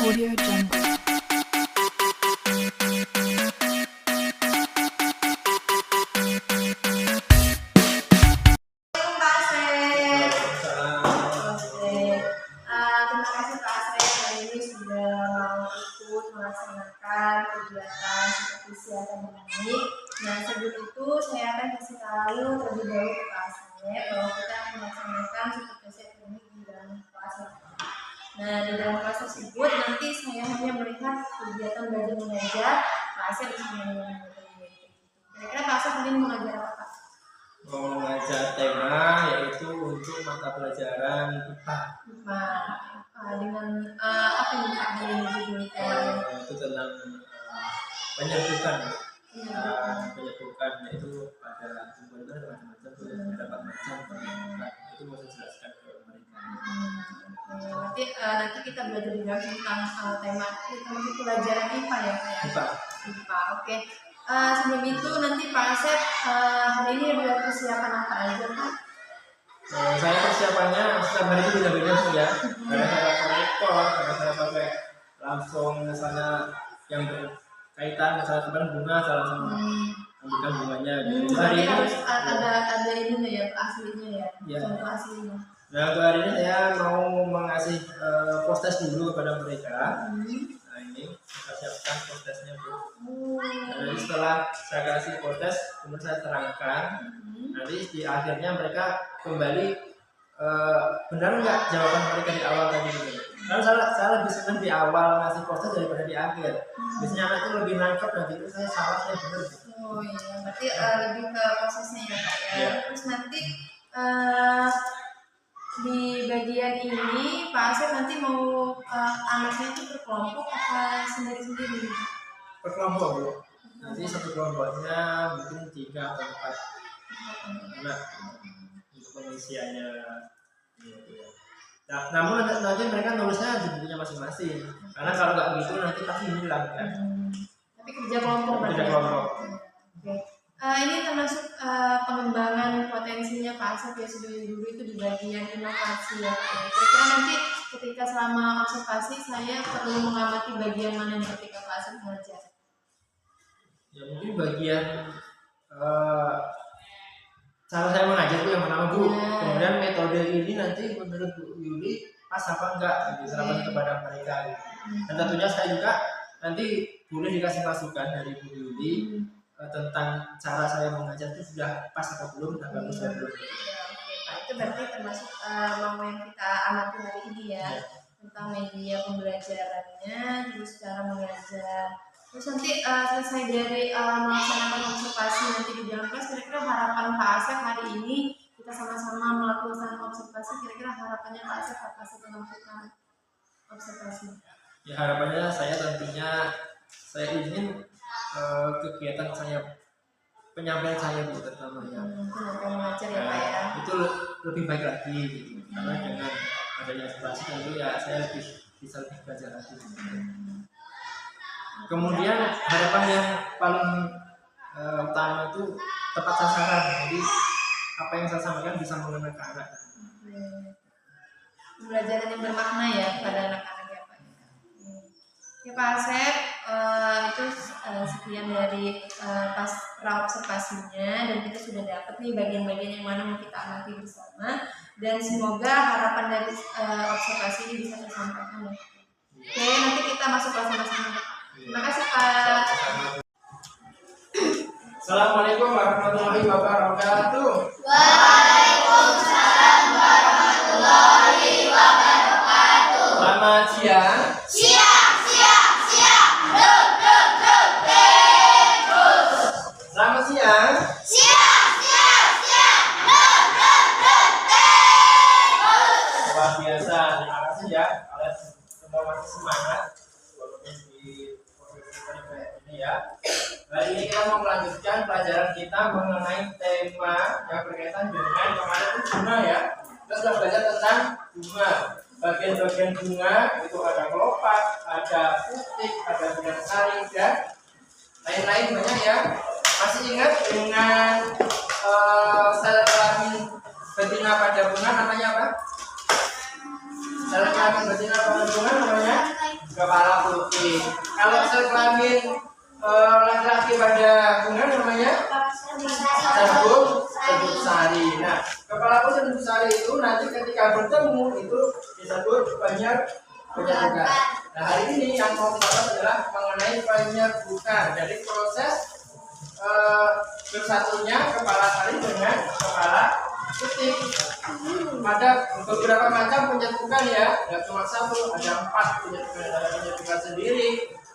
Audio Jungle. Terima kasih Pak Asri hari ini sudah mau ikut melaksanakan kegiatan seperti siaran ini. Nah, sebelum itu saya akan kasih tahu terlebih dahulu ke Pak Asri bahwa kita akan melaksanakan seperti siaran ini di dalam kelas. Nah, di dalam kelas tersebut nanti saya hanya melihat kegiatan belajar mengajar. Pak Asri bisa menyampaikan. Kira-kira Pak Asri hari ini mengajar apa, Pak? Mau mengajar tema yaitu untuk mata pelajaran IPA. Dengan apa yang Pak judulnya? Itu tentang penyerbukan. Penyerbukan yaitu ada jumlah macam-macam, ada 4 macam penyerbukan. Itu mau saya jelaskan ke mereka. Nanti kita belajar juga tentang tema kita masuk pelajaran IPA ya, Pak ya? IPA, oke. Sebelum itu nanti Pak Asep hari ini ada persiapan apa aja, Pak? Saya persiapannya setiap hari itu beda-beda sih ya. Karena saya kolektor, karena saya pakai langsung misalnya yang berkaitan misalnya teman bunga, saya langsung ambilkan bunganya. Hari ini harus ada ininya ya, aslinya ya, contoh aslinya. Nah, untuk hari ini saya mau mengasih postes dulu kepada mereka. Nah, ini saya siapkan postesnya, Bu. Jadi setelah saya kasih postes, kemudian saya terangkan. Nanti di akhirnya mereka kembali benar nggak jawaban mereka di awal tadi gitu. Karena saya lebih senang di awal ngasih postes daripada di akhir. Biasanya anak itu lebih nangkep dan itu saya salah, saya benar. Oh iya, berarti lebih ke prosesnya ya, Pak ya. Terus nanti di bagian ini Pak Asep nanti mau anaknya itu berkelompok apa sendiri-sendiri? Berkelompok, Bu. Nanti satu kelompoknya mungkin 3 atau 4 anak untuk pengisiannya. Nah, namun nanti mereka nulisnya di bukunya masing-masing. Karena kalau nggak begitu nanti pasti hilang kan. Tapi kerja kelompok. Kerja kelompok. Oke. Ini termasuk pengembangan potensinya Pak Asep ya dulu itu di bagian inovasi ya. Kira-kira nanti ketika selama observasi saya perlu mengamati bagian mana yang ketika Pak Asep mengajar? Ya mungkin bagian cara saya mengajar itu yang pertama, Bu. Kemudian metode ini nanti menurut Bu Yuli pas apa enggak diserahkan kepada mereka. Dan tentunya saya juga nanti boleh dikasih masukan dari Bu Yuli tentang cara saya mengajar itu sudah pas atau belum, dan bagus atau belum. Oke, Pak, itu berarti termasuk mau yang kita amati hari ini ya, tentang media pembelajarannya, terus cara mengajar. Terus nanti selesai dari melaksanakan observasi nanti di dalam kelas, kira-kira harapan Pak Asep hari ini kita sama-sama melakukan observasi, kira-kira harapannya Pak Asep apa setelah melakukan observasi? Ya harapannya saya tentunya saya ingin kegiatan saya, penyampaian saya Bu terutama ya, mengajar ya Pak ya, itu lebih baik lagi gitu. Karena dengan adanya observasi tentu ya saya bisa lebih belajar lagi. Kemudian harapan yang paling utama itu tepat sasaran, jadi apa yang saya sampaikan bisa mengena ke anak. Pembelajaran yang bermakna ya pada anak-anak ya Pak. Ya Pak Asep, itu sekian dari pas observasinya, dan kita sudah dapat nih bagian-bagian yang mana mau kita amati bersama, dan semoga harapan dari observasi ini bisa tersampaikan. Oke, nanti kita masuk kelas sama-sama. Terima kasih Pak. Assalamualaikum warahmatullahi wabarakatuh. Waalaikumsalam warahmatullahi wabarakatuh. Selamat siang. Siap. Duduk. Terus. Selamat siang. Siap. Duduk. Terus. Luar biasa, terima kasih ya kalian semua masih semangat walaupun di posisi kayak ini ya. Hari ini kita mau melanjutkan pelajaran kita mengenai tema yang berkaitan dengan kemarin itu bunga ya. Kita sudah belajar tentang bunga. Bagian-bagian bunga itu ada kelopak, ada putik, ada bunga sari dan lain-lain banyak ya. Masih ingat dengan sel kelamin betina pada bunga namanya apa? Sel kelamin betina pada bunga namanya kepala putih. Kalau sel kelamin laki-laki pada bunga namanya serbuk sari. Nah, kepala putih serbuk sari itu nanti ketika bertemu itu disebut penyerbukan. Nah, hari ini yang mau kita bahas adalah mengenai penyerbukan. Jadi proses bersatunya kepala sari dengan kepala putih. Ada beberapa macam penyerbukan ya, nggak cuma satu, ada 4 penyerbukan. Ada penyerbukan sendiri,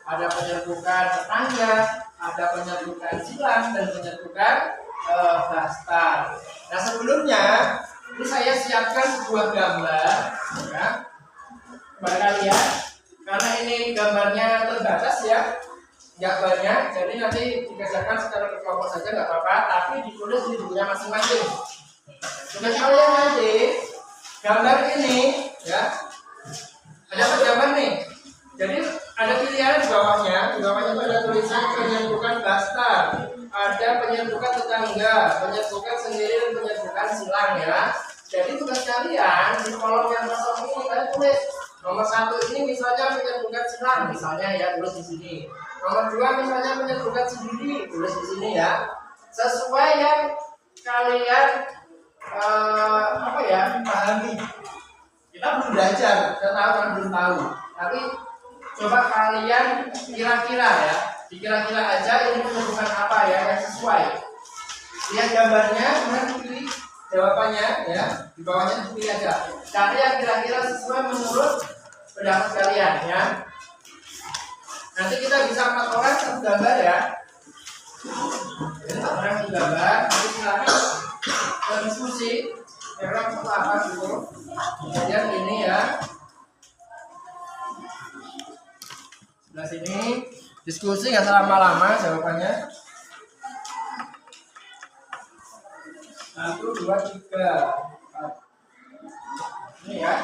ada penyerbukan tetangga, ada penyerbukan silang, dan penyerbukan dastar. Nah, sebelumnya ini saya siapkan sebuah gambar ya, kepada kalian, karena ini gambarnya terbatas ya, nggak banyak, jadi nanti dikerjakan secara berkelompok saja nggak apa-apa, tapi ditulis di bukunya masing-masing. Tugas kalian nanti gambar ini ya, ada gambar nih. Jadi ada pilihan di bawahnya itu ada tulisan penyerbukan dastar, ada penyerbukan tetangga, penyerbukan sendiri, dan penyerbukan silang ya. Jadi tugas kalian di kolom yang kosong ini kalian tulis nomor 1 ini misalnya penyerbukan silang, misalnya ya, tulis di sini. Nomor 2 misalnya penyerbukan sendiri, tulis di sini ya. Sesuai yang kalian pahami. Kita belum belajar, kita tahu kan belum tahu. Tapi coba kalian kira-kira ya, dikira-kira aja ini penyerbukan apa ya yang sesuai. Lihat gambarnya, kemudian pilih jawabannya ya, di bawahnya pilih aja. Cari yang kira-kira sesuai menurut pendapat kalian ya. Nanti kita bisa 4 orang satu gambar ya. Jadi 4 orang satu gambar, nanti silakan diskusi. Kira-kira apa gitu. Kemudian ini ya, sebelah sini diskusi nggak lama-lama jawabannya. 1, 2, 3, 4. Ini ya.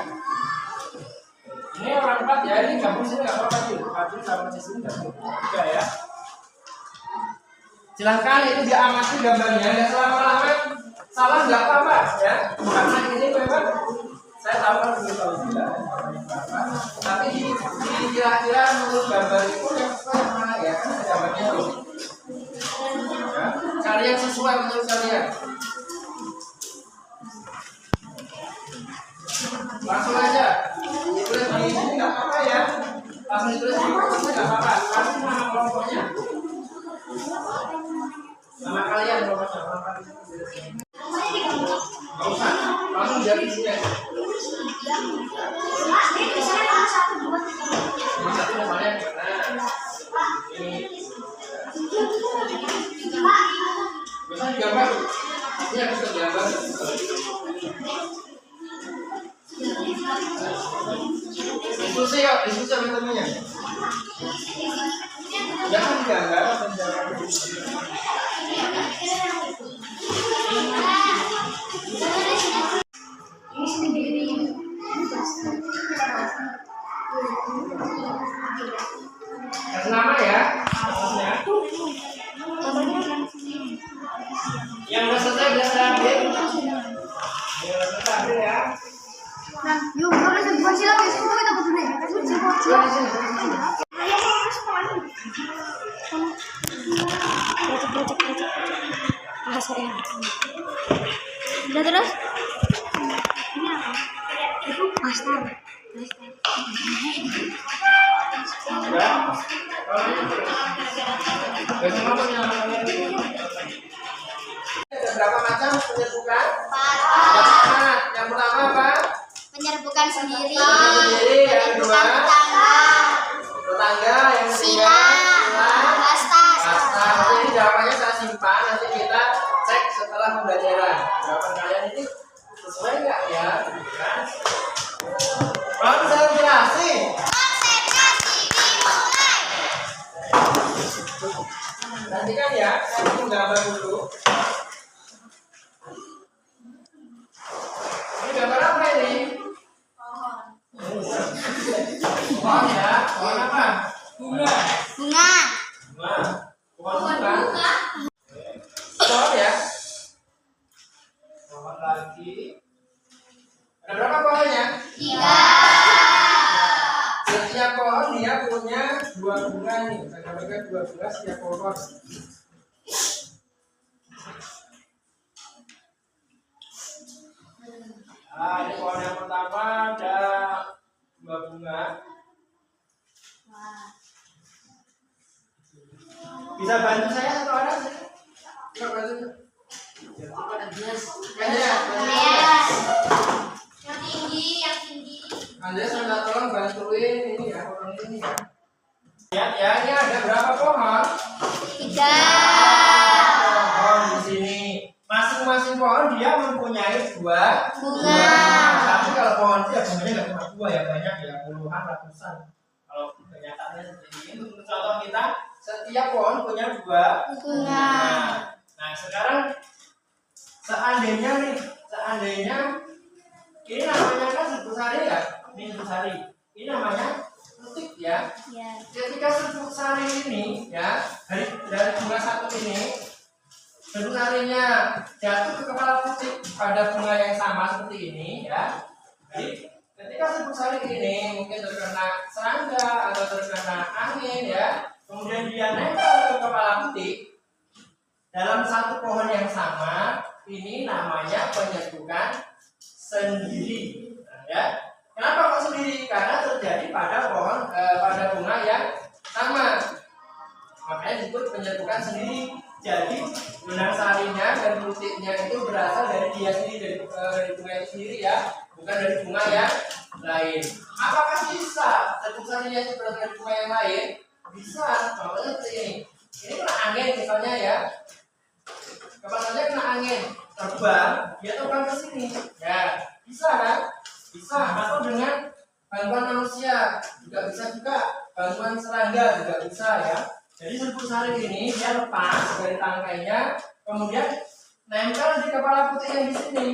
Ini orang 4 ya, ini gabung sini nggak apa-apa sih. Gabung sama di sini gabung 3 ya. Silahkan itu diamati gambarnya, dan selama-lama salah nggak apa-apa ya. Karena ini memang saya tahu kan belum tahu juga. Tapi di kira-kira menurut gambar itu yang sesuai mana ya? Kan ada gambarnya tuh. Ya, cari yang sesuai menurut kalian. Langsung aja. Ditulis di sini nggak apa-apa ya. Langsung ditulis di sini nggak apa-apa. Kasih nama kelompoknya. Nama kalian kelompoknya. Nggak usah. Langsung jadi sini aja. Satu namanya gimana? Ini. Bisa digambar. Ini bisa digambar. Diskusi ya, diskusi sama temennya. Jangan digambar, jangan. Kasih nama ya, atasnya. Yang udah selesai bisa saya ambil. Yang udah selesai ambil ya. Nah, yuk, kalau bisa bukan silang ya, semua kita betul deh. Udah terus? Ini apa? Itu pastar. Ada berapa macam penyerbukan? 4. Yang pertama apa? Penyerbukan sendiri. Yang kedua tetangga, yang ketiga Silang. Dastar. Jadi jawabannya saya simpan, nanti kita cek setelah pembelajaran. Jawaban kalian ini sesuai nggak ya? Konsentrasi. Nantikan ya, saya mau gambar dulu. Ini gambar apa ini? Pohon ya, pohon apa? Bunga. Bunga. Pohon bunga. Pohon ya. Pohon lagi. Ada berapa pohonnya? 3. Setiap pohon dia punya 2 bunga nih. Saya gambarkan 2 bunga setiap pohon. Nah, ini pohon yang pertama ada 2 bunga. Bisa bantu saya satu orang? Bisa bantu? Yang tinggi. Anda saya minta tolong bantuin ini ya, pohon ini ya. Lihat ya, ini ada berapa pohon? 3. Pohon di sini. Masing-masing pohon dia mempunyai 2 Bunga. Tapi kalau pohon itu ya bunganya nggak cuma 2 ya, banyak ya, puluhan, ratusan. Kalau kenyataannya seperti ini, untuk contoh kita, setiap pohon punya 2 Bunga. Nah, sekarang seandainya ini namanya kan serbuk sari ya, ini serbuk sari. Ini namanya putik ya. Ya. Ketika serbuk sari ini ya dari bunga satu ini, serbuk sarinya jatuh ke kepala putik pada bunga yang sama seperti ini ya. Jadi ketika serbuk sari ini mungkin terkena serangga atau terkena angin ya, kemudian dia nempel ke kepala putik dalam satu pohon yang sama, ini namanya penyerbukan sendiri. Nah, ya. Kenapa kok sendiri? Karena terjadi pada pohon pada bunga yang sama. Makanya disebut penyerbukan sendiri. Jadi benang sarinya dan putiknya itu berasal dari dia sendiri, dari bunga itu sendiri ya, bukan dari bunga yang lain. Apakah bisa serbuk sarinya itu berasal dari bunga yang lain? Bisa. Contohnya seperti ini. Ini kena angin misalnya ya. Kepalanya kena angin, terbang, dia terbang ke sini. Ya, bisa kan? Bisa. Atau dengan bantuan manusia juga bisa, juga bantuan serangga juga bisa ya. Jadi serbuk sari ini dia lepas dari tangkainya, kemudian nempel di kepala putih yang di sini.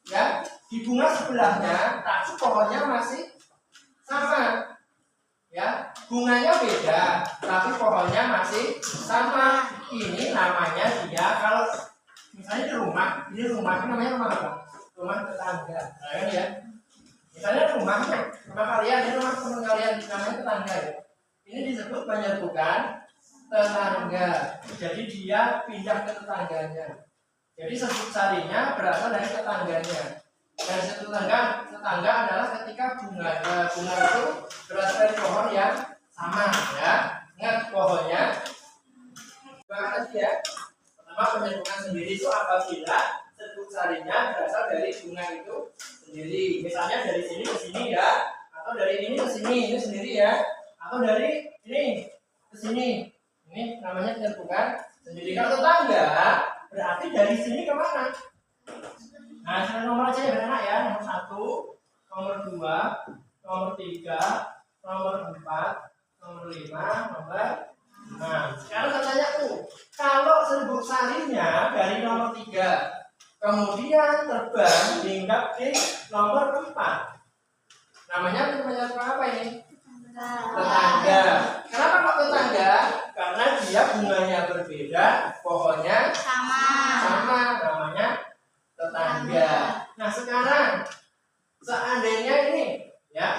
Ya, di bunga sebelahnya, tapi pohonnya masih sama. Ya, bunganya beda, tapi pohonnya masih sama. Ini namanya dia, kalau misalnya ini rumah namanya rumah apa? Rumah tetangga, nah, kan ya. Misalnya rumah kalian, ini rumah teman kalian, namanya tetangga ya. Ini disebut penyerbukan tetangga. Jadi dia pindah ke tetangganya. Jadi serbuk sarinya berasal dari tetangganya. Dan tetangga adalah ketika bunga itu berasal dari pohon yang sama ya. Ingat pohonnya. Bahkan ya. Pertama, penyerbukan sendiri itu apabila serbuk sarinya berasal dari bunga itu sendiri. Misalnya dari sini ke sini ya, atau dari ini ke sini, ini sendiri ya, atau dari ini ke sini. Ini namanya penyerbukan sendiri. Kalau tetangga berarti dari sini ke mana? Nah, saya nomor aja ya, enak ya. Nomor 1, nomor 2, nomor 3, nomor 4, nomor 5, nomor 6. Sekarang saya tanya kalau serbuk sarinya dari nomor 3 kemudian terbang hingga di nomor 4, namanya penyerbukan apa ini? Tetangga. Kenapa kok tetangga? Karena dia bunganya berbeda, pohonnya sama, namanya tetangga. Nah, sekarang seandainya ini ya,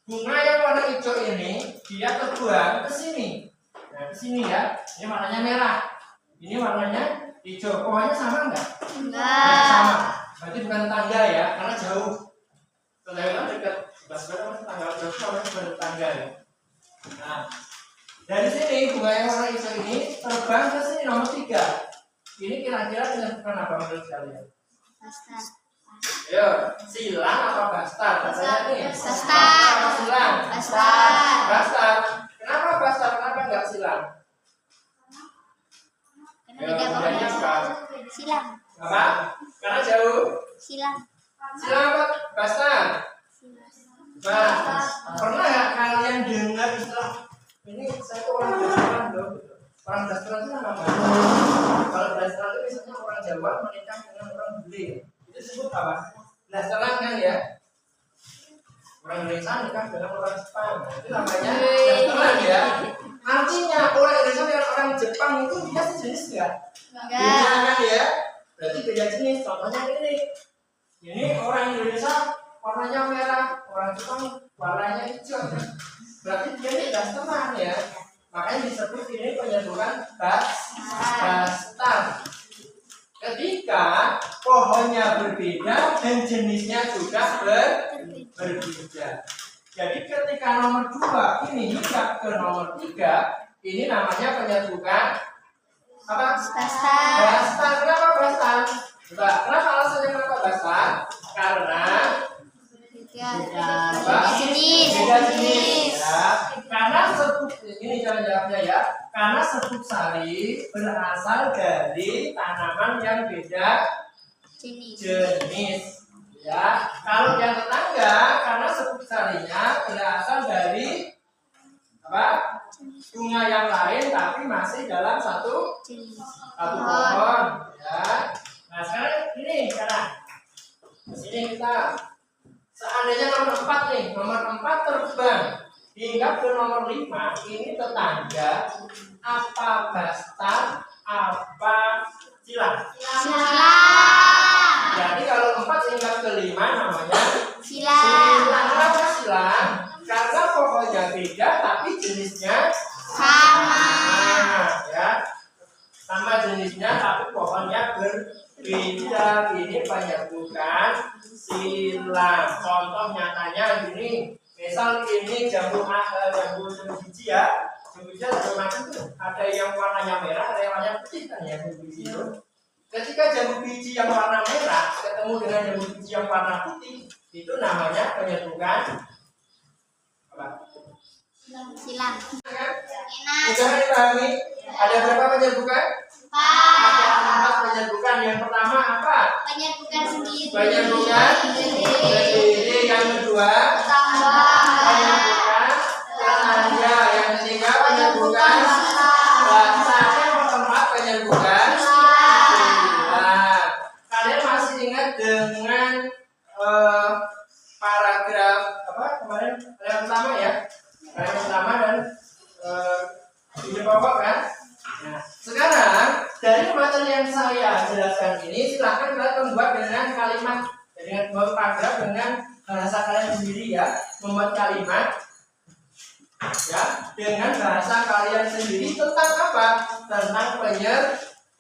bunga yang warna hijau ini dia terbang ke sini. Nah, ke sini ya. Ini warnanya merah. Ini warnanya hijau. Pohonnya sama enggak? Enggak. Sama. Berarti bukan tetangga ya, karena jauh. Tetangga dekat. Sebenarnya tetangga jauh sama bukan tetangga ya. Nah, dari sini bunga yang warna hijau ini terbang ke sini nomor 3. Ini kira-kira penyerbukan apa menurut kalian? Bastar. Yo, silang atau bastar? Katanya nih. Bastar. Silang. Bastar. Bastar. Kenapa bastar? Kenapa enggak silang? Karena beda pohon. Silang. Apa? Karena jauh. Silang. Silang apa? Bastar. Nah, pernah nggak kalian dengar istilah ini? Saya tuh orang Jawa loh. Orang Jawa itu apa? Kalau Jawa itu misalnya orang Jawa menikah dengan orang bule, itu disebut apa? Blasteran kan ya? Orang Indonesia nikah dengan orang Jepang, itu namanya blasteran ya. Artinya orang Indonesia dengan orang Jepang itu dia sejenis nggak? Beda kan ya? Berarti beda jenis. Contohnya ini. Ini orang Indonesia warnanya merah, orang Jepang warnanya hijau. berarti dia tidak setengah ya. Makanya disebut ini penyerbukan bastan. Ketika pohonnya berbeda dan jenisnya juga berbeda. Jadi ketika nomor 2 ini hingga ke nomor 3, ini namanya penyerbukan apa? Bastan. Kenapa bastan? Kenapa alasannya kenapa bastan? Karena beda jenis. Ya. Karena serbuk ini jangan jawabnya ya. Karena serbuk sari berasal dari tanaman yang beda jenis. Ya. Kalau yang tetangga, karena serbuk sarinya berasal dari apa? Bunga yang lain tapi masih dalam satu pohon. Ya. Nah sekarang ini sekarang sini kita seandainya nomor 4 nih, nomor 4 terbang hingga ke nomor 5, ini tetangga, apa bastan, apa silang? Jadi kalau 4 hingga ke 5 namanya silang. Kenapa silang? Karena pohonnya beda tapi jenisnya sama. Ya. Sama jenisnya tapi pohonnya berbeda. Ini penyerbukan silang. Contoh nyatanya gini, misal ini jambu biji ya. Jambu biji ada yang warnanya merah, ada yang warnanya putih kan ya jambu biji itu. Ketika jambu biji yang warna merah ketemu dengan jambu biji yang warna putih, itu namanya penyerbukan apa? Silang. Sudah dipahami? Ada berapa penyerbukan? Ada 4 penyerbukan. Yang pertama apa? Penyerbukan sendiri. Penyerbukan sendiri. Yang kedua penyerbukan tetangga. Yang ketiga penyerbukan bastan. Yang keempat penyerbukan silang. Kalian masih ingat dengan paragraf apa kemarin? Yang pertama ya. Yang pertama dan ini pokok kan? Nah, sekarang dari materi yang saya jelaskan ini silahkan kalian membuat dengan kalimat dengan membuat paragraf dengan bahasa kalian sendiri ya, membuat kalimat ya dengan bahasa kalian sendiri tentang apa? Tentang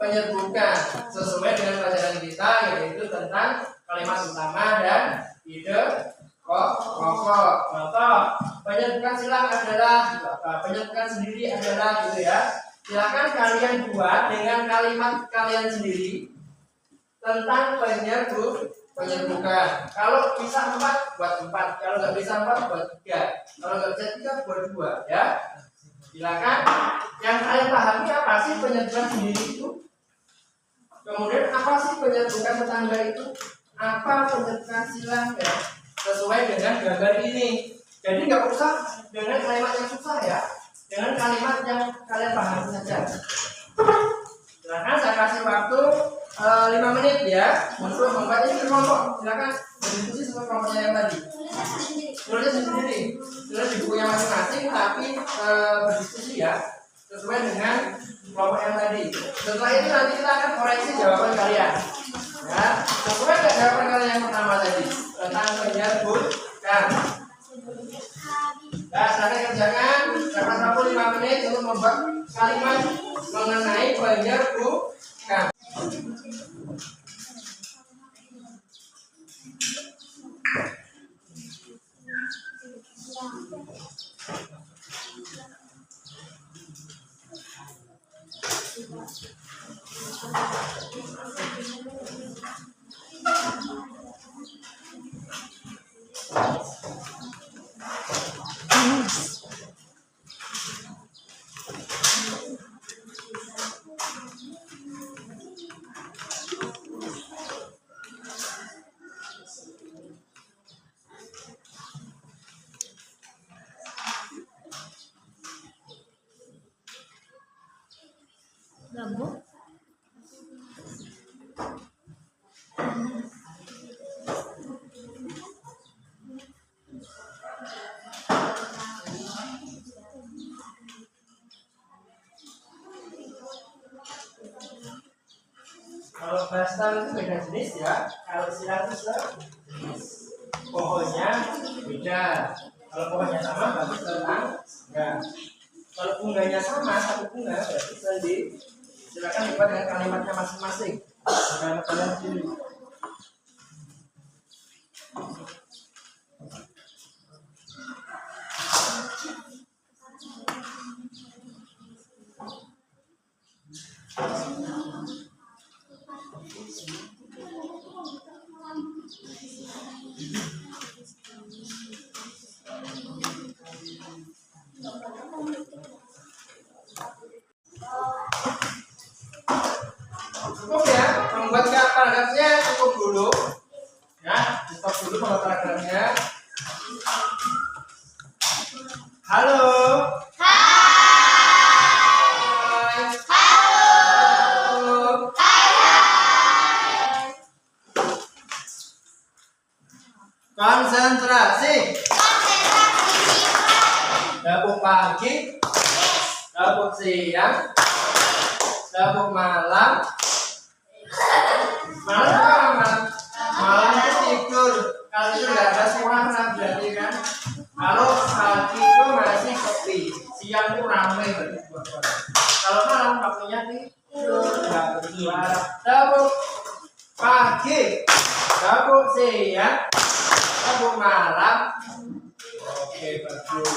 penyerbukan sesuai dengan pelajaran kita, yaitu tentang kalimat utama dan ide pokok. Contoh penyerbukan silang adalah penyerbukan sendiri adalah gitu ya. Silakan kalian buat dengan kalimat kalian sendiri tentang penyerbukan. Kalau bisa 4 buat 4, kalau nggak bisa 4 buat 3, kalau nggak bisa 3 buat 2 ya. Silakan yang kalian pahami apa sih penyerbukan sendiri itu, kemudian apa sih penyerbukan tetangga itu, apa penyerbukan silang ya, sesuai dengan gambar ini. Jadi nggak usah dengan kalimat yang susah ya, dengan kalimat yang kalian pahami saja. Silakan saya kasih waktu 5 menit ya untuk membuat ini kelompok. Silakan berdiskusi sama kelompoknya yang tadi. Tulisnya sendiri, tulis di bukunya masing-masing tapi berdiskusi ya sesuai dengan kelompok yang tadi. Setelah itu nanti kita akan koreksi jawaban kalian. Ya, sesuai nggak jawaban kalian yang pertama tadi tentang penyerbukan. Nah, saya kerjakan dapat waktu 5 menit untuk membuat kalimat mengenai penyerbukan. Gabung. Kalau bastan itu beda jenis ya, kalau silang itu sejenis. Pohonnya beda. Kalau pohonnya sama bagus tentang bunganya sama, satu bunga, berarti Sandy silakan dibuat dengan kalimatnya masing-masing. Kalimat kalian sendiri. Cukup ya, membuat paragrafnya cukup dulu. Ya, stop dulu membuat paragrafnya. Halo. Hai. Halo. Konsentrasi. Gabung pagi. Gabung siang. Gabung malam. Malam itu tidur. Kalau itu nggak ada suara berarti kan. Kalau pagi itu masih sepi, siang itu ramai berarti. Kalau malam waktunya tidur nggak bersuara. Gabung pagi, gabung siang, gabung malam. Oke, bagus.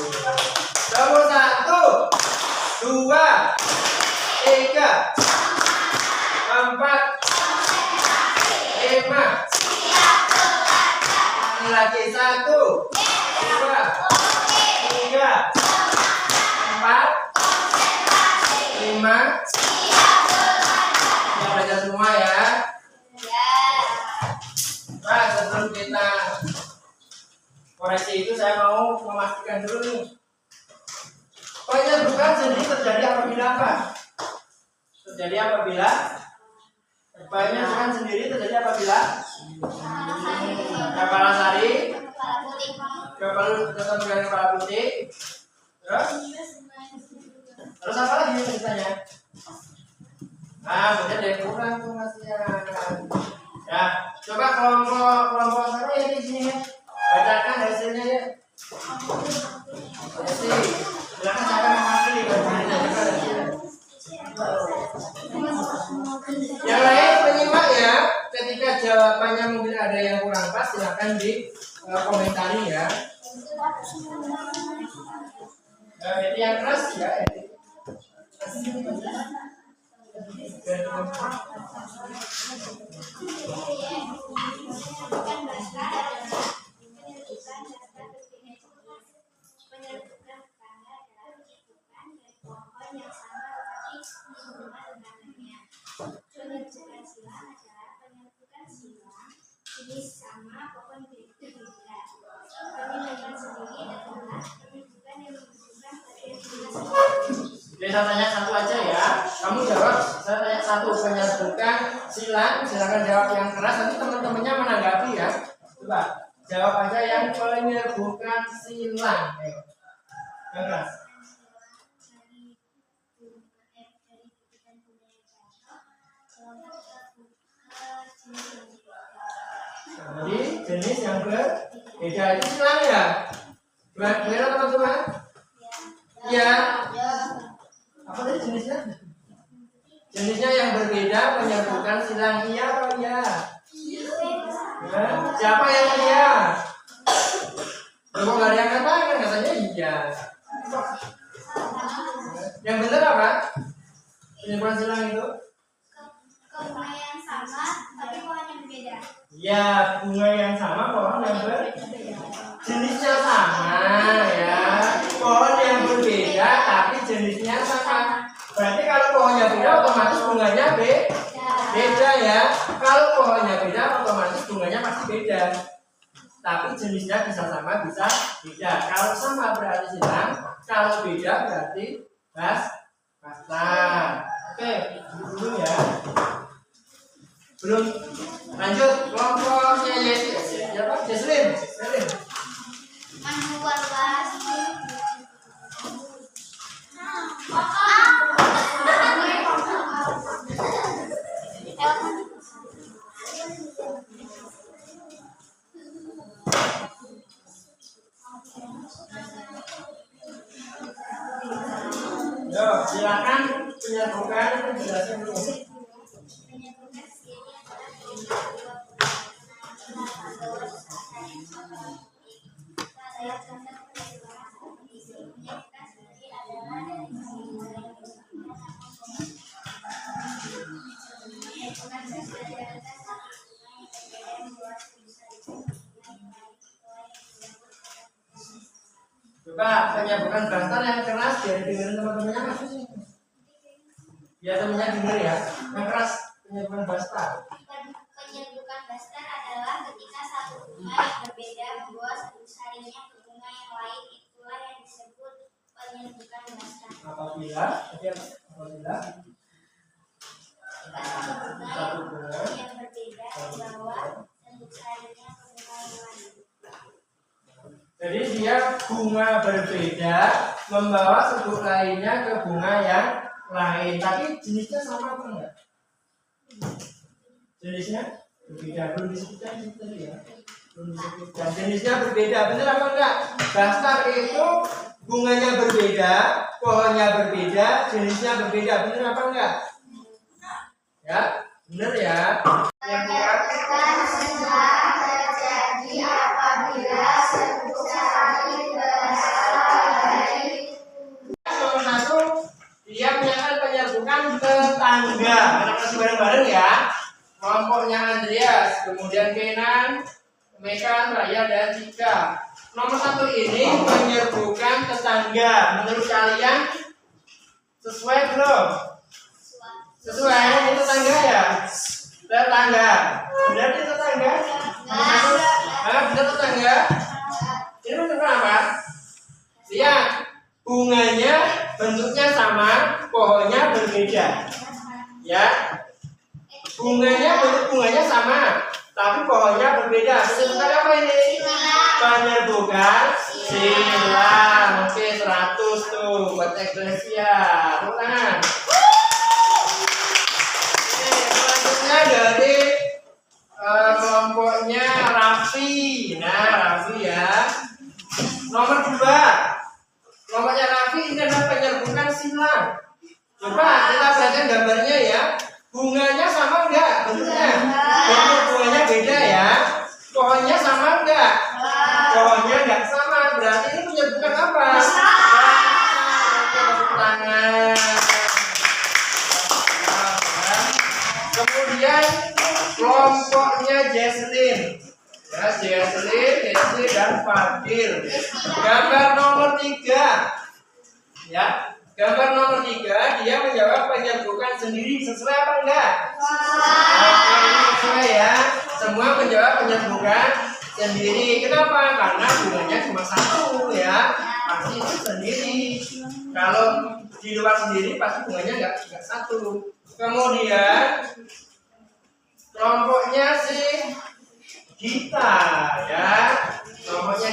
Gabung 1, 2, 3, 4, 5. Ini lagi 1, 2, 3, 4, 5. Kita belajar semua ya. Nah, sebelum kita koreksi itu saya mau memastikan dulu nih. Penyerbukan sendiri terjadi apabila apa? Terjadi apabila penyerbukan sendiri terjadi apabila kepala sari, kepala putih, terus apa lagi ceritanya? Nah, kemudian ada yang kurang tuh masnya. Ya, coba kelompok sana ya di sini ya. Bacakan hasilnya ya. Silakan siapa yang mewakili bacaannya juga hasilnya. Yang lain penyimak ya. Ketika jawabannya mungkin ada yang kurang pas, silakan di komentari ya. Itu yang keras ya. Sama pokoknya berbeda. Penyerbukan sendiri adalah penyerbukan yang menunjukkan pada Jadi saya tanya satu aja ya. Kamu jawab. Saya tanya satu, penyerbukan silang. Silakan jawab yang keras. Nanti teman-temannya menanggapi ya. Coba jawab aja yang penyerbukan silang. Ayo. Yang keras. Jadi jenis yang berbeda itu silang ya. Berbeda teman-teman? Ya. Apa tadi jenisnya? Jenisnya yang berbeda penyerbukan silang iya atau iya? Ya. Siapa yang iya? Kalau nggak ada yang katakan katanya iya. Yang benar apa? Penyerbukan silang itu? bunga yang sama tapi pohonnya berbeda. Ya, bunga yang sama, pohon yang jenisnya sama ya. Pohon yang berbeda tapi jenisnya sama. Berarti kalau pohonnya beda otomatis bunganya beda ya. Kalau pohonnya beda otomatis bunganya pasti beda. Tapi jenisnya bisa sama bisa beda. Kalau sama berarti silang, kalau beda berarti pasang. Oke, dulu ya. Belum lanjut kelompoknya siapa? Jesslyn. Manual bahasa. silakan penyerbukan penjelasan dulu. Coba penyerbukan dasar yang keras biar dengerin teman-temannya masuk sih. Biar temennya denger ya. Yang keras penyerbukan dasar. Penyerbukan dasar adalah ketika satu bunga yang berbeda membawa satu sarinya ke bunga yang lain, itulah yang disebut penyerbukan dasar. Apabila Satu bunga yang berbeda membawa satu sarinya ke bunga yang lain. jadi dia bunga berbeda membawa sebut lainnya ke bunga yang lain, tapi jenisnya sama apa enggak? Jenisnya berbeda, belum disebutkan itu tadi ya, belum disebutkan jenisnya berbeda, benar apa enggak? Dasar itu bunganya berbeda, pohonnya berbeda, jenisnya berbeda, benar apa enggak? Ya, benar ya. Penyerbukan sedang terjadi apabila sebut sari berasal dari Nomor satu, dia menyatakan penyerbukan tetangga. Kita kasih bareng-bareng ya. Kelompoknya Andreas, kemudian Kenan, Mekan, Raya, dan Cika. Nomor satu ini penyerbukan tetangga. Menurut kalian sesuai belum? Sesuai, ini tetangga ya? Tetangga. Benar ini tetangga? Benar tetangga? Ini menurut apa? Lihat, bunganya bentuknya sama, pohonnya berbeda. Ya, bentuk bunganya sama, tapi pohonnya berbeda. Penyerbukan apa ini? Penyerbukan silang. Oke, 100 tuh buat Eklesia. Tepuk tangan. Oke, selanjutnya dari kelompoknya Raffi. Nah, Raffi ya. Nomor 2. Kelompoknya Raffi ini adalah penyerbukan silang. Coba kita perhatikan gambarnya ya. Bunganya sama enggak bentuknya? Bentuk bunganya beda ya. Pohonnya sama enggak? Pohonnya enggak sama. Berarti ini penyerbukan apa? Tepuk tangan. Kemudian kelompoknya Jesslyn. Ya, Jesslyn dan Fadil. Gambar nomor 3. Ya, gambar nomor 3 dia menjawab penyerbukan sendiri. Sesuai apa enggak? Oke, ini sesuai ya. Semua menjawab penyerbukan sendiri. Kenapa? Karena bunganya cuma satu ya. Pasti itu sendiri. Kalau di luar sendiri pasti bunganya enggak satu. Kemudian kelompoknya si Gita ya. Kelompoknya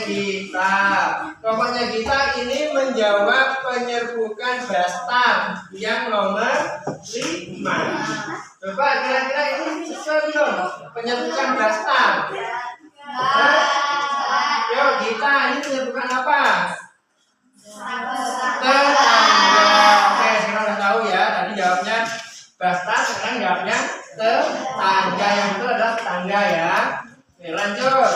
Gita ini menjawab penyerbukan bastam yang nomor 5. Coba kira-kira ini sesuai belum? Penyerbukan bastam. Yo Gita, ini penyerbukan apa? Tetangga. Oke, sekarang udah tahu ya. Tadi jawabnya bastam, sekarang jawabnya tetangga. Yang betul adalah tetangga ya. Oke, lanjut.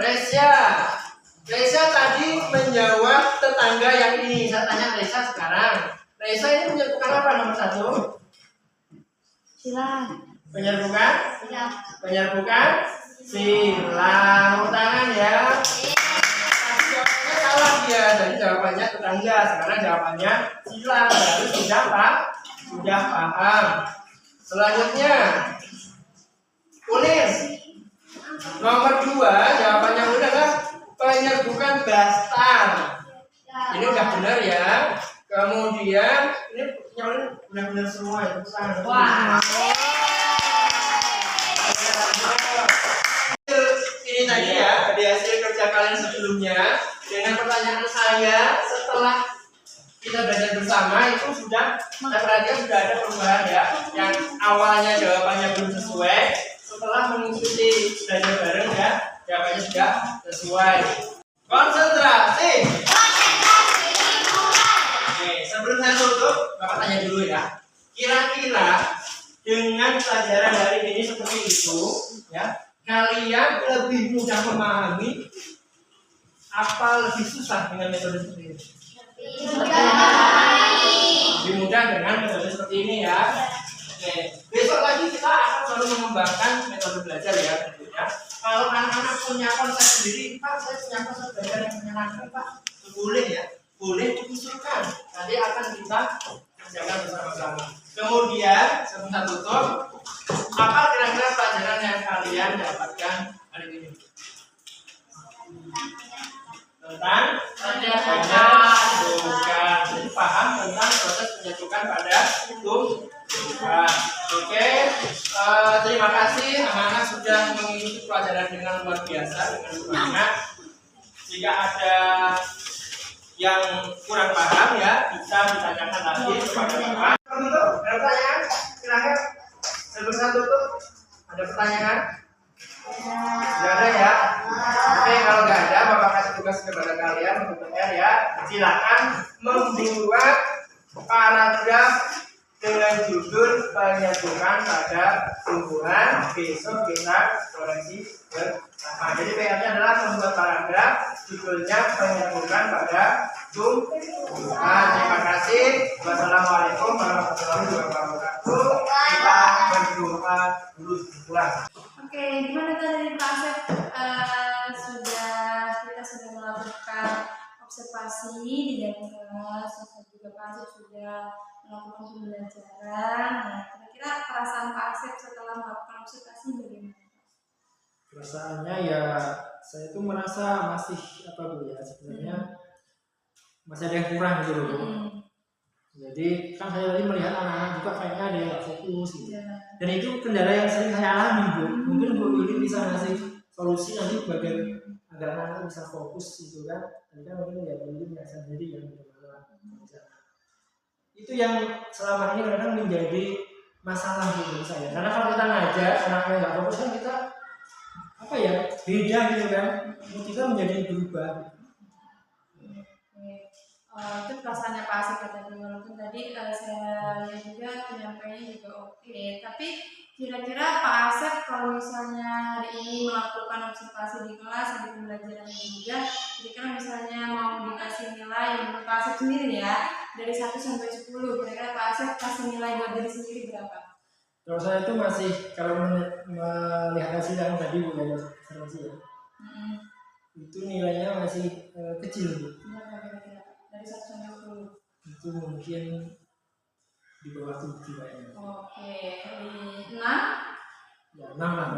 Reza tadi menjawab tetangga yang ini. Saya tanya Reza sekarang. Reza ini penyerbukan apa nomor 1? Silang. Penyerbukan silang. Tangan ya. Tadi jawabannya salah dia. Jadi jawabannya tetangga. Sekarang jawabannya silang. Baru sudah paham. Selanjutnya Unis. Nomor 2 jawabannya adalah penyerbukan bastam. Ini udah benar ya. Kemudian ini yang benar-benar semua itu sangat. Wah. Ini tadi ya dari hasil kerja kalian sebelumnya dengan pertanyaan saya setelah kita belajar bersama itu sudah saya perhatikan sudah ada perubahan ya. Yang awalnya jawabannya belum sesuai, setelah mengikuti belajar bareng ya jawabannya sudah sesuai. Konsentrasi. apa lebih susah dengan metode seperti ini? Lebih Lebih mudah dengan metode seperti ini ya. Oke, besok lagi kita akan selalu mengembangkan metode belajar ya tentunya. Kalau anak-anak punya konsep sendiri, Pak, saya punya konsep belajar yang menyenangkan, Pak. Boleh ya, boleh diusulkan. Nanti akan kita kerjakan bersama-sama. Kemudian sebelum tutup, apa kira-kira pelajaran yang kalian dapatkan hari ini? Tentang penyatukan. Jadi paham tentang proses penyatukan pada tumbuhan. Oke, terima kasih anak-anak sudah mengikuti pelajaran dengan luar biasa, dengan semangat. Jika ada yang kurang paham ya bisa ditanyakan lagi kepada Bapak. Ada pertanyaan? Silahkan. Sebelum saya tutup, ada pertanyaan? Tidak ada ya? Oke, kalau nggak ada, Bapak kasih tugas kepada kalian untuk PR ya. Silakan membuat paragraf dengan judul penyatukan pada tumbuhan. Besok kita koreksi bersama. Jadi PR-nya adalah membuat paragraf judulnya penyatukan pada tumbuhan. Terima kasih. Wassalamualaikum warahmatullahi wabarakatuh. Kita berdoa dulu pulang. Oke, gimana tadi Pak Asep? Kita sudah melakukan observasi di dalam kelas, terus juga Pak Asep sudah melakukan pembelajaran. Nah, kira-kira perasaan Pak Asep setelah melakukan observasi bagaimana? Perasaannya ya saya itu merasa masih apa Bu ya sebenarnya masih ada yang kurang gitu loh. Jadi kan saya tadi melihat anak-anak juga kayaknya ada yang nggak fokus gitu. Dan itu kendala yang sering saya alami Bu. Mungkin Bu Lili bisa ngasih solusi nanti bagian agar anak-anak bisa fokus gitu kan. Tadi kan mungkin ya Bu Lili merasa sendiri yang bagaimana. Itu yang selama ini kadang menjadi masalah gitu saya. Karena kalau kita ngajar anaknya nggak fokus kan kita apa ya beda gitu kan. Kita menjadi berubah. Itu perasaannya Pak Asep tadi, walaupun tadi saya lihat juga penyampaiannya juga oke. Tapi kira-kira Pak Asep kalau misalnya hari ini melakukan observasi di kelas, di pembelajaran juga, kira-kira misalnya mau dikasih nilai menurut Pak Asep sendiri ya, dari 1 sampai 10, kira-kira Pak Asep kasih nilai buat diri sendiri berapa? Kalau saya itu masih kalau melihat hasil yang tadi Bu ya observasi ya. Itu nilainya masih kecil Bu. Berapa kira-kira? Dari 1 sampai 10? Itu mungkin di bawah 7 kayaknya. Oke, di 6? Ya 6 lah.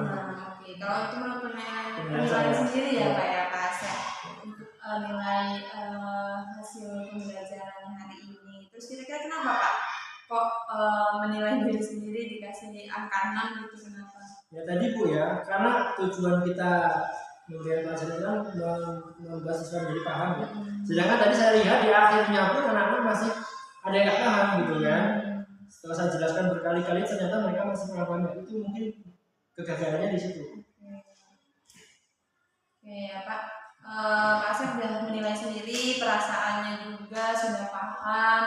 Oke, kalau itu menurut penilaian sendiri ya Pak ya Pak Asep untuk nilai hasil pembelajaran hari ini. Terus kira-kira kenapa Pak kok menilai diri sendiri dikasih angka 6 gitu, kenapa? Ya tadi Bu ya, karena tujuan kita memberikan pelajaran membuat siswa menjadi paham ya. Sedangkan tadi saya lihat di akhirnya pun anak-anak masih ada yang nggak paham gitu kan. Setelah saya jelaskan berkali-kali ternyata mereka masih kurang paham. Itu mungkin kegagalannya di situ. Oke ya Pak. Pak Asep sudah menilai sendiri, perasaannya juga sudah paham.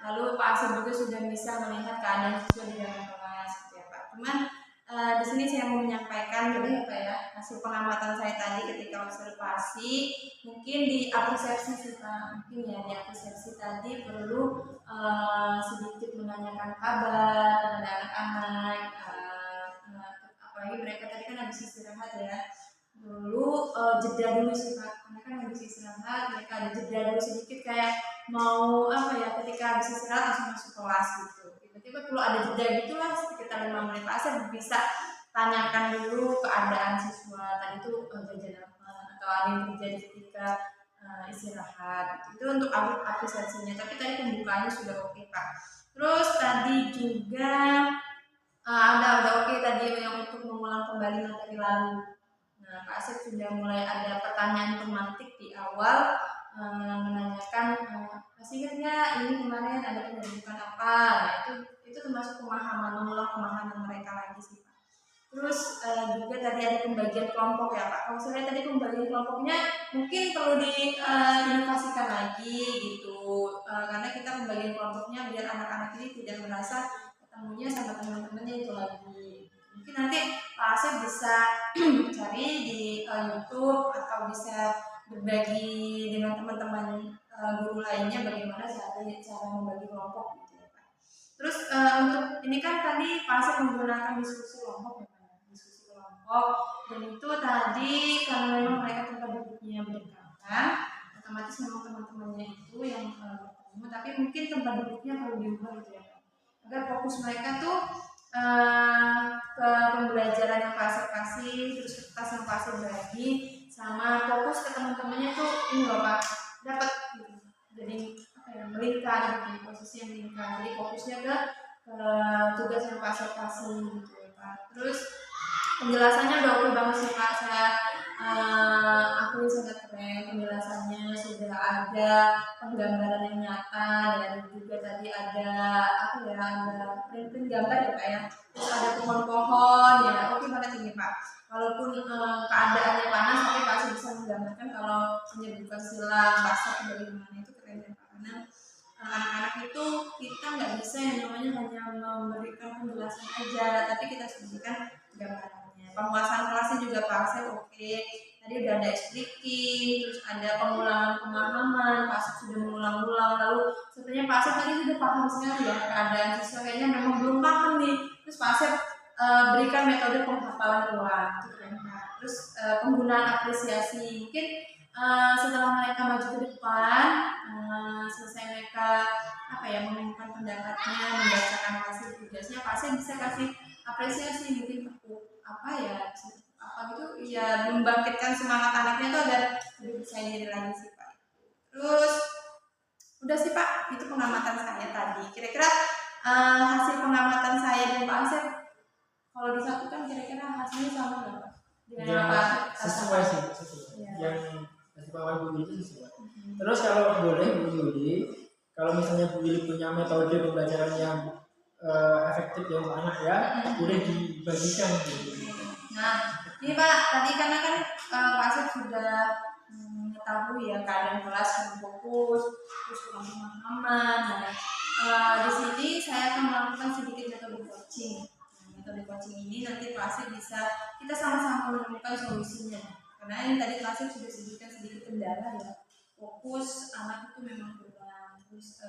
Lalu Pak Asep juga sudah bisa melihat keadaan siswa di dalam kelas gitu ya Pak. Cuman di sini saya mau menyampaikan jadi apa ya, hasil pengamatan saya tadi ketika observasi mungkin di apresiasi sih Pak, mungkin ya di apresiasi tadi perlu sedikit menanyakan kabar kepada anak-anak, apalagi mereka tadi kan habis istirahat ya, dulu jeda dulu sih Pak, karena kan habis istirahat mereka ada jeda dulu sedikit kayak mau apa ya, ketika habis istirahat langsung masuk kelas gitu. Tiba-tiba perlu ada jeda gitulah sekitar 5 menit. Pak Asep bisa tanyakan dulu keadaan siswa tadi itu jajan apa atau ada yang terjadi ketika istirahat. Itu untuk apresiasinya. Tapi tadi pembukaannya sudah oke Pak. Terus tadi juga ada oke tadi yang untuk mengulang kembali materi lalu. Nah Pak Asep sudah mulai ada pertanyaan tematik di awal. Menanyakan masih ingat nggak ini kemarin ada pendidikan apa, nah itu termasuk pemahaman, mengulang pemahaman mereka lagi sih Pak. Terus juga tadi ada pembagian kelompok ya Pak. Kalau saya lihat tadi pembagian kelompoknya mungkin perlu diinovasikan lagi gitu, karena kita pembagian kelompoknya biar anak-anak ini tidak merasa ketemunya sama teman-temannya itu lagi. Mungkin nanti Pak Asep bisa cari di YouTube atau bisa berbagi dengan teman-teman guru lainnya bagaimana cara membagi kelompok gitu ya Pak. Terus untuk ini kan tadi Pak Asep menggunakan diskusi kelompok ya Pak ya, diskusi kelompok, dan itu tadi karena memang mereka tempat duduknya berdekatan, otomatis memang teman-temannya itu yang bertemu, tapi mungkin tempat duduknya perlu diubah gitu ya Pak, agar fokus mereka tuh ke pembelajaran yang Pak Asep kasih, terus kertas yang Pak Asep bagi, sama fokus ke teman-temannya tuh ini loh Pak, dapat gitu. Jadi apa ya, melingkar gitu, posisi yang melingkar. Jadi fokusnya ke tugas yang Pak Asep kasih gitu ya Pak. Terus penjelasannya udah oke banget sih Pak, saya aku sangat keren penjelasannya, sudah ada penggambaran yang nyata, dan juga tadi ada apa ya, ada print gambar ya Pak ya, terus ada pohon-pohon ya, oke banget ini Pak. Walaupun keadaannya panas, tapi Pak Asep bisa menggambarkan kalau menyebutkan silang basah bagaimana, itu keren ya Pak. Karena anak-anak itu kita nggak bisa yang namanya hanya memberikan penjelasan aja, tapi kita harus berikan gambarannya. Penguasaan kelasnya juga Pak Asep oke. Tadi udah ada expliking, terus ada pengulangan pemahaman, Pak Asep sudah mengulang-ulang. Lalu sebenarnya Pak Asep tadi sudah paham sekali ya keadaan siswa, kayaknya memang belum paham nih. Terus Pak Asep berikan metode penghafalan ulang, itu keren Pak. Terus penggunaan apresiasi, mungkin setelah mereka maju ke depan, selesai mereka apa ya, mengumumkan pendapatnya, membacakan hasil tugasnya, Pak Asep bisa kasih apresiasi, mungkin apa ya, apa gitu ya, membangkitkan semangat anaknya tuh agar lebih percaya diri lagi sih Pak. Terus udah sih Pak, itu pengamatan saya tadi. Kira-kira hasil pengamatan saya dan Pak Asep kalau disatukan kira-kira hasilnya sama nggak Pak? Dengan Ya, Pak sesuai sih, sesuai. Ya. Yang kasih pengalaman Bu Yuli itu sesuai. Terus kalau boleh Bu Yuli, kalau misalnya Bu Yuli punya metode pembelajaran yang efektif ya untuk anak ya, boleh dibagikan gitu. Nah, ini Pak, tadi karena kan Pak Asep sudah mengetahui ya keadaan kelas yang fokus, terus kurang pemahaman. Nah, di sini saya akan melakukan sedikit metode coaching. Metode coaching ini nanti Pak Asep bisa kita sama-sama menemukan solusinya. Karena ini tadi Pak Asep sudah sebutkan sedikit kendala ya. Fokus anak itu memang kurang, terus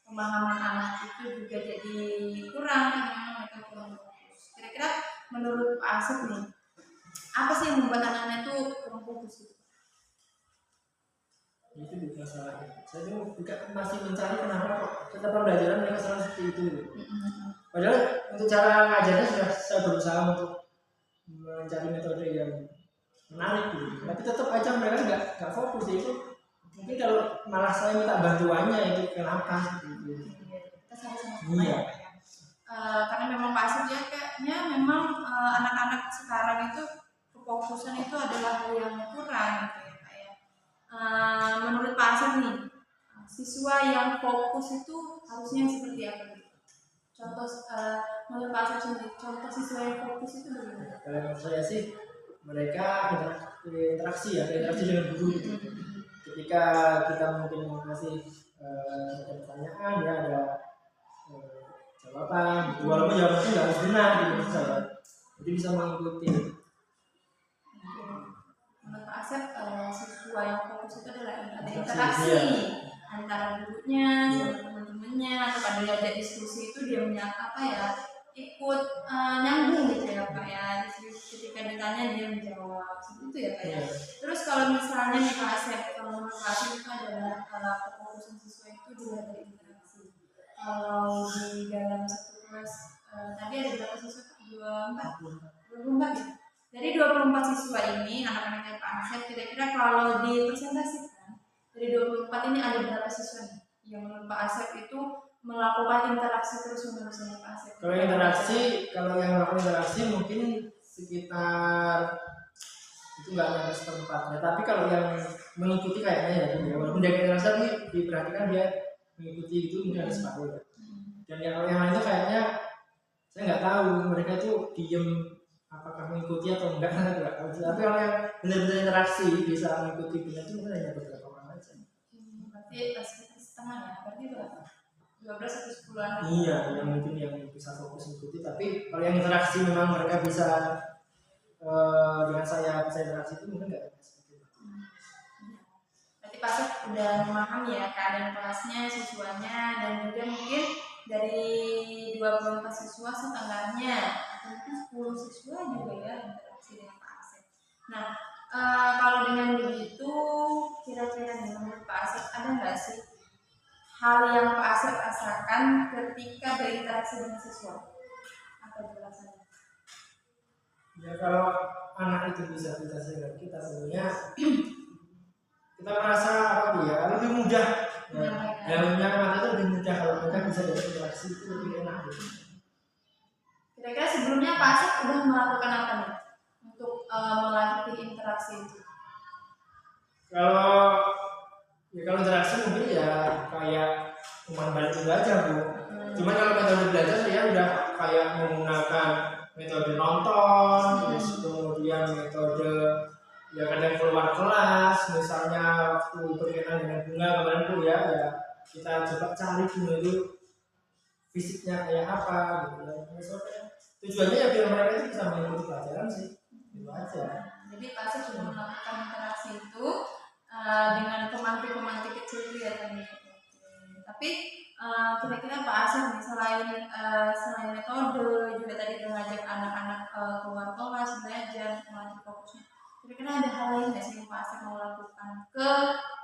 pemahaman anak itu juga jadi kurang karena mereka kurang fokus. Kira-kira menurut Pak Asep nih, apa sih yang membuat anak-anak itu kurang fokus gitu? Itu juga masalah. Saya juga masih mencari kenapa kok tetap pembelajaran mereka selalu seperti itu. Padahal untuk cara ngajarnya sudah saya berusaha untuk mencari metode yang menarik gitu. Tapi tetap aja mereka nggak fokus itu. Mungkin kalau malah saya minta bantuannya itu kenapa gitu. Kita sama-sama ya Pak ya. Karena memang Pak Asep ya kayaknya memang anak-anak sekarang itu kefokusan itu adalah hal yang kurang gitu ya Pak ya. Menurut Pak Asep nih, siswa yang fokus itu harusnya seperti apa gitu? Contoh menurut Pak Asep sendiri, contoh siswa yang fokus itu bagaimana? Kalau menurut saya sih mereka interaksi dengan guru gitu. Ketika kita mungkin kasih pertanyaan ya ada jawaban gitu. Walaupun jawabannya nggak harus benar gitu menurut saya, jadi bisa mengikuti. Menurut Pak Asep siswa yang fokus itu adalah ada interaksi antara gurunya sama teman-temannya, atau pada ada diskusi itu dia apa ya, ikut nyambung gitu ya Pak ya, ketika ditanya dia menjawab seperti itu ya Pak ya. Terus kalau misalnya nih Pak Asep, kalau menurut Pak Asep itu adalah kefokusan siswa itu juga dari interaksi. Kalau di dalam satu kelas tadi ada berapa siswa? 24 ya. Dari 24 siswa ini anak-anaknya Pak Asep, kira-kira kalau dipresentasikan dari 24 ini ada berapa siswa nih yang menurut Pak Asep itu melakukan interaksi terus-menerus dengan Pak Asep? Kalau yang melakukan interaksi mungkin sekitar itu nggak nyampe seperempatnya. Tapi kalau yang mengikuti kayaknya ya, walaupun dia interaksi tapi diperhatikan dia mengikuti itu mungkin ada separuh ya. Dan yang lain itu kayaknya saya nggak tahu mereka itu diem apakah mengikuti atau enggak. Tapi kalau yang benar-benar interaksi bisa mengikuti benar itu mungkin hanya beberapa orang aja. Berarti sekitar setengah ya, berarti berapa? 12 atau 10-an? Iya, yang mungkin yang bisa fokus mengikuti. Tapi kalau yang interaksi memang mereka bisa dengan saya bisa interaksi itu mungkin nggak seperti itu. Pak Asep udah memahami ya keadaan kelasnya, siswanya, dan juga mungkin dari 24 siswa setengahnya atau mungkin 10 siswa juga ya interaksi dengan Pak Asep. Nah, kalau dengan begitu kira-kira nih menurut Pak Asep ada nggak sih hal yang Pak Asep rasakan ketika berinteraksi dengan siswa? Apa jelasannya? Ya kalau anak itu bisa interaksi dengan kita sebenarnya kita merasa apa ya lebih mudah. Yang mata itu lebih mudah kalau mereka bisa berinteraksi itu lebih enak gitu. Kira-kira sebelumnya Pak Asep udah melakukan apa nih untuk melatih interaksi itu? Kalau interaksi mungkin ya kayak cuma balik itu aja Bu. Cuma kalau metode belajar saya udah kayak menggunakan metode nonton, terus kemudian metode ya kadang keluar kelas, misalnya waktu berkenalan dengan bunga kemarin Bu ya kita coba cari bunga itu fisiknya kayak apa gitu ya. Tujuannya ya biar mereka itu bisa mengikuti pelajaran sih, itu aja. Jadi Pak Asep sudah melakukan interaksi itu dengan pemantik-pemantik kecil itu ya tadi. Tapi kira-kira Pak Asep nih selain metode juga tadi mengajak anak-anak keluar kelas belajar melatih fokusnya. Kira-kira ada hal lain nggak sih yang Pak Asep mau lakukan ke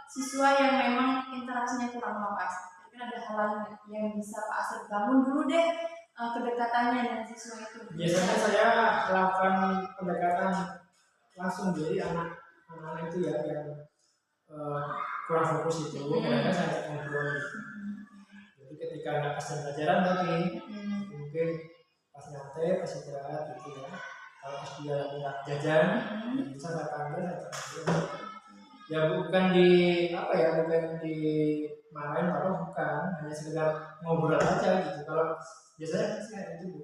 siswa yang memang interaksinya kurang sama Pak Asep? Kira-kira ada hal lain nggak yang bisa Pak Asep bangun dulu deh kedekatannya dengan siswa itu? Biasanya saya lakukan pendekatan langsung dari anak-anak itu ya yang kurang fokus itu, kadang-kadang saya ngobrol gitu. Jadi ketika anak pas pelajaran tadi, mungkin pas nyantai, pas istirahat gitu ya. Kalau pas dia lagi nggak jajan, bisa saya panggil, saya panggil. Ya bukan bukan dimarahin atau bukan, hanya sekedar ngobrol aja gitu. Kalau biasanya kayak itu Bu.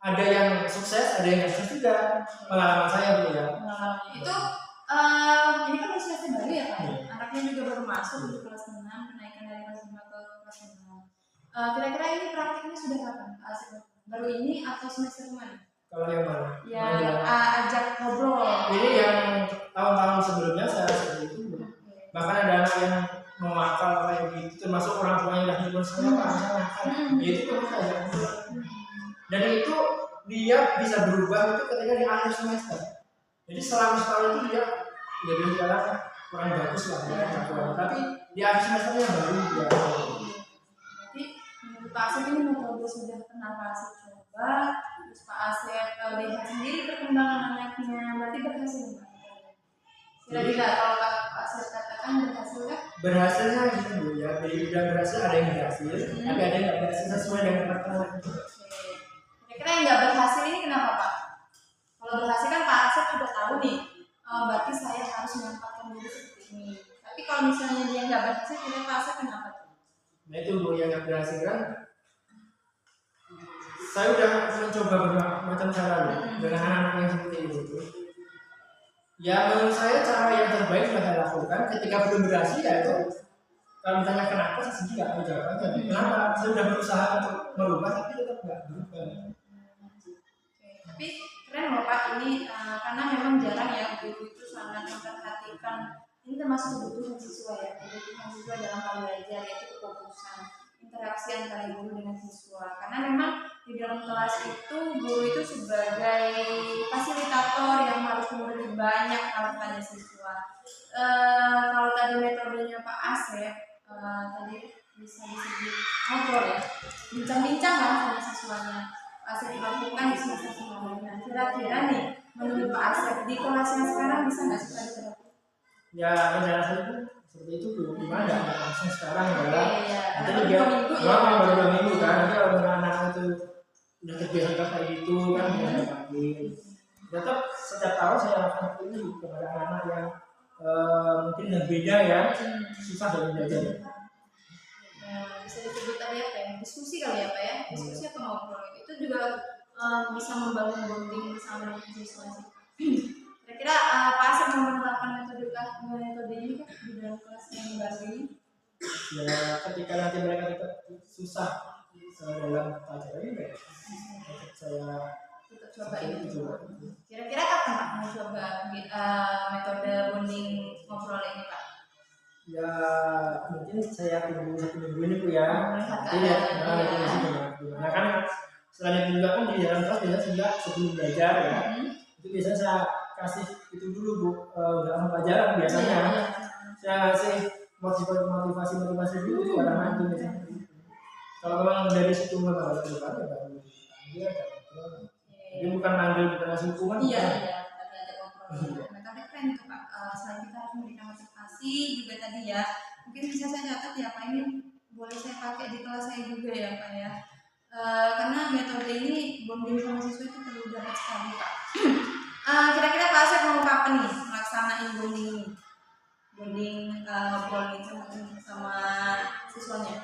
Ada yang sukses, ada yang nggak sukses juga. Pengalaman saya Bu ya. Itu ini kan semester baru ya Pak. Anaknya juga baru masuk di kelas 6, kenaikan dari kelas 5 ke kelas 6. Kira-kira ini praktiknya sudah kapan Pak Asep? Baru ini atau semester kemarin? Kalau yang mana? Ya ajak ngobrol. Ini yang tahun-tahun sebelumnya saya seperti itu. Bahkan ada anak yang mau akal kayak gitu, termasuk orang tuanya udah nyebut saya Pak, saya nakal. Ya itu terus saya. Dan itu dia bisa berubah itu ketika di akhir semester. Jadi selama setahun itu dia jadi kurang bagus lah ya, tapi di akhir semesternya baru dia. Jadi menurut Pak Asep ini metode sudah pernah Pak Asep coba, terus Pak Asep lihat sendiri perkembangan anaknya, berarti berhasil Pak. Kira-kira kalau Pak Asep katakan berhasil kan? Berhasilnya gitu Bu ya, jadi udah berhasil, ada yang berhasil, tapi ada yang nggak berhasil sesuai dengan pertama. Kira-kira yang nggak berhasil ini kenapa Pak? Kalau berhasil kan Pak Asep udah tahu nih, berarti saya harus menempatkan diri seperti ini. Tapi kalau misalnya dia nggak berhasil, kira-kira Pak Asep kenapa tuh? Nah itu Bu yang nggak berhasil kan? Saya udah mencoba bermacam cara dengan anak-anak yang seperti itu. Ya menurut saya cara yang terbaik sudah saya lakukan. Ketika belum berhasil ya itu kalau misalnya kenapa saya sendiri nggak tahu jawabannya. Kenapa? Saya sudah berusaha untuk merubah tapi tetap nggak berubah. Tapi keren loh Pak ini karena memang jarang ya guru itu sangat memperhatikan ini termasuk kebutuhan siswa ya, kebutuhan siswa dalam hal belajar yaitu kefokusan interaksi antara guru dengan siswa. Karena memang di dalam kelas itu guru itu sebagai fasilitator yang harus memberi banyak hal pada siswa. Kalau tadi metodenya Pak Asep tadi bisa disebut ngobrol ya, bincang-bincang lah sama siswanya. Pak Asep lakukan di semester sebelumnya. Kira-kira nih menurut Pak Asep di kelas yang sekarang bisa nggak sih diterapkan? Ya rencana saya itu seperti itu belum gimana ada langsung sekarang ya. Nanti baru 2 minggu ya. Baru 2 minggu kan, nanti kalau anak-anak itu udah terbiasa kayak gitu kan bisa panggil. Tetap setiap tahun saya lakukan ini kepada anak-anak yang mungkin berbeda ya, susah dalam belajar. Bisa disebut tadi apa ya, diskusi kali ya Pak ya, diskusi atau ngobrol itu juga bisa membangun bonding bersama dengan siswa sih. Kira-kira Pak Asep mau menerapkan metode ini kan di dalam kelas yang baru ini? Ya ketika nanti mereka tetap susah dalam pelajaran ini, saya tetap coba ini. Kira-kira kapan Pak mau coba metode bonding ngobrol ini Pak? Ya mungkin saya tunggu 1 minggu ini Bu ya. Melihat Nanti ya, keadaan ya. itu gimana kan selain itu juga kan di dalam kelas biasanya juga sebelum belajar ya. Itu biasanya saya kasih itu dulu Bu, dalam pelajaran biasanya. Saya kasih motivasi dulu ke anak-anak itu biasanya. Kalau memang dari situ memang harus berubah ya baru dipanggil dan ngobrol. Jadi bukan manggil bukan ngasih hukuman. Iya, bukan. iya, tadi ada ngobrol. Metode keren itu Pak. Selain kita harus memberikan motivasi juga tadi ya, mungkin bisa saya catat ya Pak, ini boleh saya pakai di kelas saya juga ya Pak ya. Karena metode ini bonding sama siswa itu perlu dapat sekali Pak. Kira-kira Pak Asep mau kapan nih melaksanain bonding ini? Bonding ngobrol nih sama siswanya?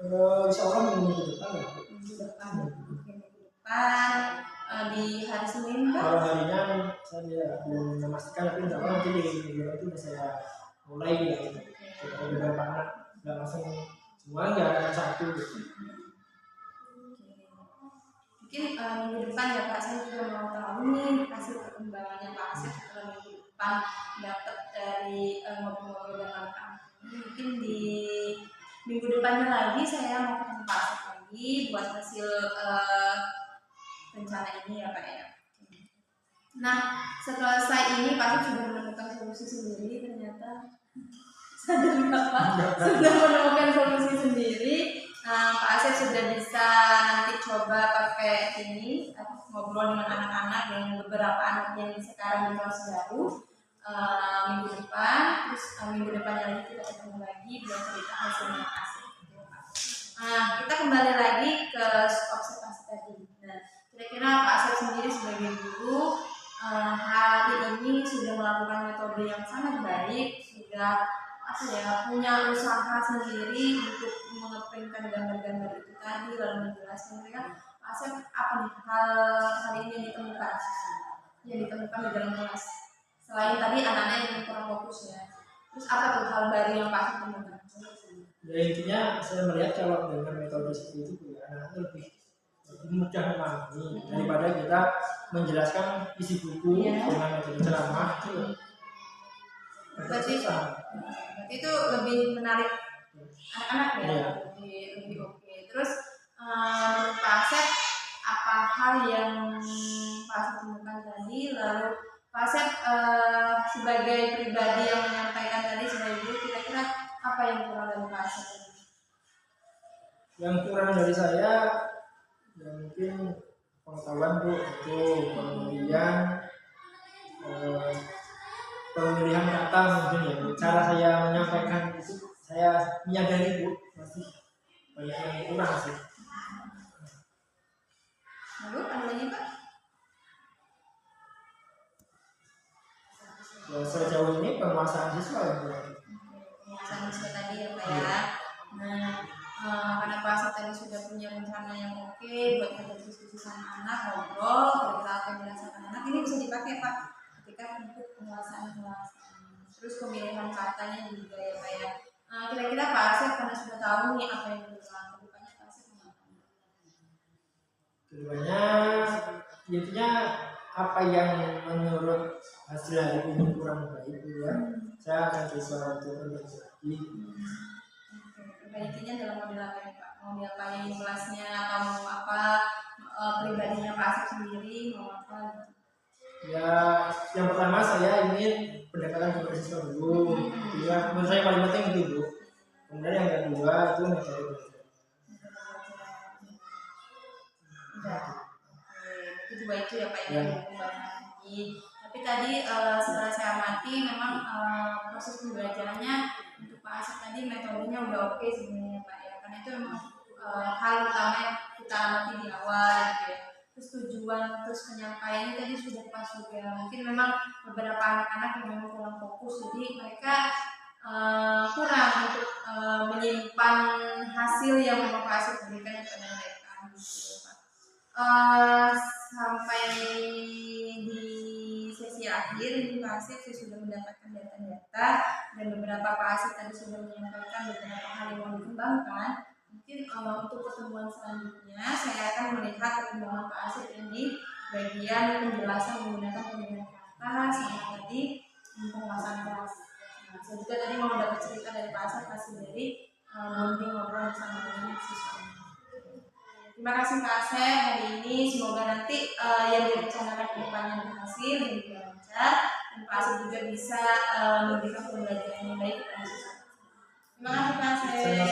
Insya Allah minggu depan ya. Minggu depan. Oke, minggu depan. Di hari Senin Pak? Kalau harinya saya belum memastikan, tapi insya Allah nanti di minggu itu udah saya mulai ya. Kita beberapa anak nggak langsung semua nggak satu. Mungkin minggu depan ya Pak, saya juga mau tahu nih hasil perkembangannya Pak Asep setelah minggu depan dapat dari ngobrol-ngobrol dengan anak-anak. Mungkin di minggu depannya lagi saya mau ketemu Pak Asep lagi buat hasil rencana ini ya Pak ya. Nah, selesai ini Pak Asep sudah menemukan solusi sendiri ternyata. Sadar nggak Pak? Sudah menemukan solusi sendiri. Pak Asep sudah bisa nanti coba pakai ini ngobrol dengan anak-anak yang beberapa anak yang sekarang di kelas baru minggu depan, terus minggu depannya lagi kita ketemu lagi dan cerita hasilnya Pak Asep. Kita kembali lagi ke observasi tadi. Nah, kira-kira Pak Asep sendiri sebagai guru hari ini sudah melakukan metode yang sangat baik, sudah punya usaha sendiri untuk mengeprintkan gambar-gambar itu tadi lalu menjelaskan mereka. Pak Asep apa nih hal ini yang ditemukan di dalam kelas selain tadi anak-anak yang kurang fokus ya, terus apa tuh hal baru yang Pak Asep temukan? Ya intinya saya melihat kalau dengan metode seperti itu ya anak lebih mudah memahami daripada kita menjelaskan isi buku dengan metode ceramah itu. Berarti itu lebih menarik anak-anak ya, lebih oke. Terus menurut Pak Asep apa hal yang Pak Asep temukan tadi, lalu Pak Asep sebagai pribadi yang menyampaikan tadi sebagai guru, kira-kira apa yang kurang dari Pak Asep? Yang kurang dari saya ya mungkin pengetahuan Bu, itu kemudian pemilihan kata mungkin ya Bu. Cara saya menyampaikan itu saya menyadari Bu masih banyak yang kurang sih. Lalu ada lagi Pak? Ya, sejauh ini penguasaan siswa ya Bu. Penguasaan siswa tadi ya Pak ya. Nah, karena Pak Asep tadi sudah punya rencana yang oke buat kita diskusi sama anak, ngobrol, kira-kira apa yang dirasakan anak, ini bisa dipakai Pak ketika untuk penguasaan. Terus pemilihan katanya juga ya Pak ya. Kira-kira Pak Asep karena sudah tahu nih apa yang dilakukan kedepannya, Pak Asep mengatakan kedepannya intinya apa yang menurut hasil hari ini kurang baik ya saya akan coba untuk memperbaiki lagi. Intinya dalam model apa ya Pak? Mau diapain kelasnya atau mau apa pribadinya Pak Asep sendiri mau apa gitu? Ya yang pertama saya ingin pendekatan kepada siswa dulu. Ya, menurut saya paling penting itu Bu. Kemudian yang kedua itu metode belajar. Itu dua itu ya Pak yang dikembangkan lagi. Tapi tadi setelah saya amati memang proses pembelajarannya untuk Pak Asep tadi metodenya udah oke sebenarnya Pak ya, karena itu memang hal utama yang kita amati di awal gitu ya. Terus tujuan terus penyampaiannya tadi sudah pas juga. Mungkin memang beberapa anak-anak yang memang kurang fokus, jadi mereka kurang untuk menyimpan hasil yang memang Pak Asep berikan kepada mereka gitu Pak. Sampai di sesi akhir ini Pak Asep sudah mendapatkan data-data dan beberapa Pak Asep tadi sudah menyampaikan beberapa hal yang mau dikembangkan. Mungkin untuk pertemuan selanjutnya saya akan melihat perkembangan Pak Asep ini bagian penjelasan menggunakan pemilihan kata sama tadi penguasaan kelas. Nah, saya juga tadi mau dapat cerita dari rasa hasil dari bonding ngobrol bersama dengan siswa. Terima kasih Pak Asep hari ini, semoga nanti yang direncanakan ke depannya berhasil dan juga lancar, dan Pak Asep juga bisa memberikan pembelajaran yang baik kepada siswa. Terima kasih Pak Asep.